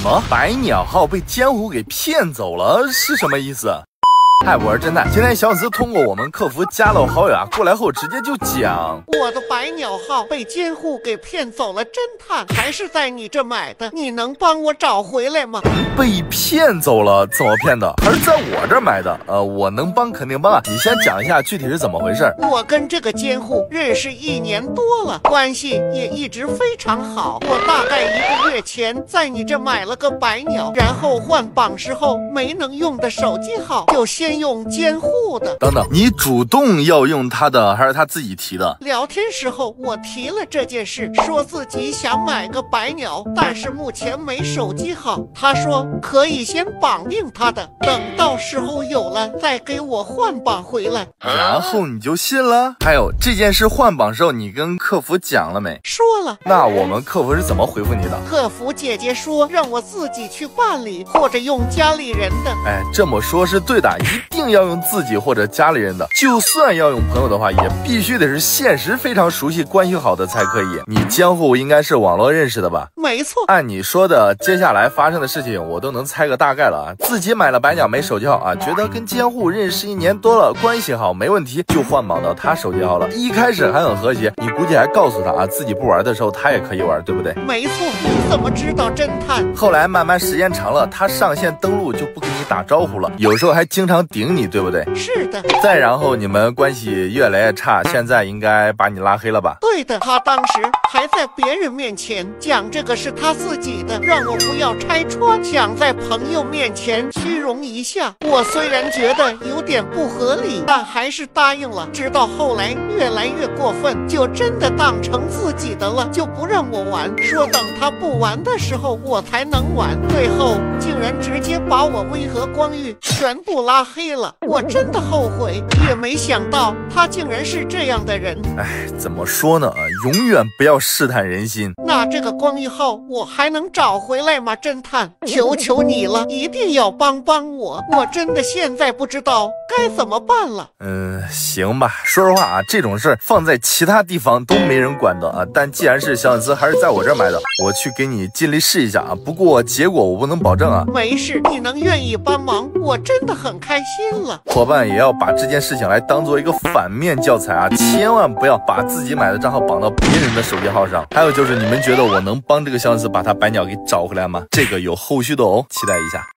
么？百鸟号被监护给骗走了是什么意思？嗨，我是侦探。今天小粉丝通过我们客服加了我好友啊，过来后直接就讲，我的百鸟号被监护给骗走了，侦探还是在你这买的，你能帮我找回来吗？被骗走了？怎么骗的？还是在我这儿买的？我能帮肯定帮啊。你先讲一下具体是怎么回事。我跟这个监护认识1年多了，关系也一直非常好。我大概1个月前在你这买了个百鸟，然后换榜时候没能用的手机号就先用监护的。等等，你主动要用他的还是他自己提的？聊天时候我提了这件事，说自己想买个百鸟，但是目前没手机号。他说可以先绑定他的，等到时候有了再给我换榜回来。然后你就信了？还有这件事换榜时候你跟客服讲了没？说了。那我们客服是怎么回复你的？客服姐姐说让我自己去办理，或者用家里人的。哎，这么说是对的，一定要用自己或者家里人的。就算要用朋友的话，也必须得是现实非常熟悉关系好的才可以。你监护应该是网络认识的吧？没错。按你说的接下来发生的事情我都能猜个大概了啊。自己买了百鸟没手机号啊，觉得跟监护认识1年多了，关系好没问题，就换绑到他手机号了。一开始还很和谐，你估计还告诉他啊，自己不玩的时候他也可以玩，对不对？没错。你怎么知道，侦探？后来慢慢时间长了，他上线登录就不跟你打招呼了，有时候还经常顶你，对不对？是的。再然后你们关系越来越差，现在应该把你拉黑了吧？对的。他当时还在别人面前讲这个是他自己的，让我不要拆穿，想在朋友面前虚荣一下。我虽然觉得有点不合理，但还是答应了。直到后来越来越过分，就真的当成自己的了，就不让我玩，说等他不玩的时候我才能玩。最后竟然直接把我微和光遇全部拉黑了。我真的后悔，也没想到他竟然是这样的人。哎，怎么说呢？永远不要试探人心。那这个光遇号我还能找回来吗？侦探，求求你了，一定要帮我，我真的现在不知道该怎么办了。行吧，说实话啊，这种事儿放在其他地方都没人管的啊，但既然是小粉丝还是在我这儿买的，我去给你尽力试一下啊，不过结果我不能保证啊。没事，你能愿意帮忙，我真的很开心了。伙伴也要把这件事情来当做一个反面教材啊，千万不要把自己买的账号绑到别人的手机号上。还有就是，你们觉得我能帮这个小粉丝把他百鸟给找回来吗？这个有后续的哦，期待一下。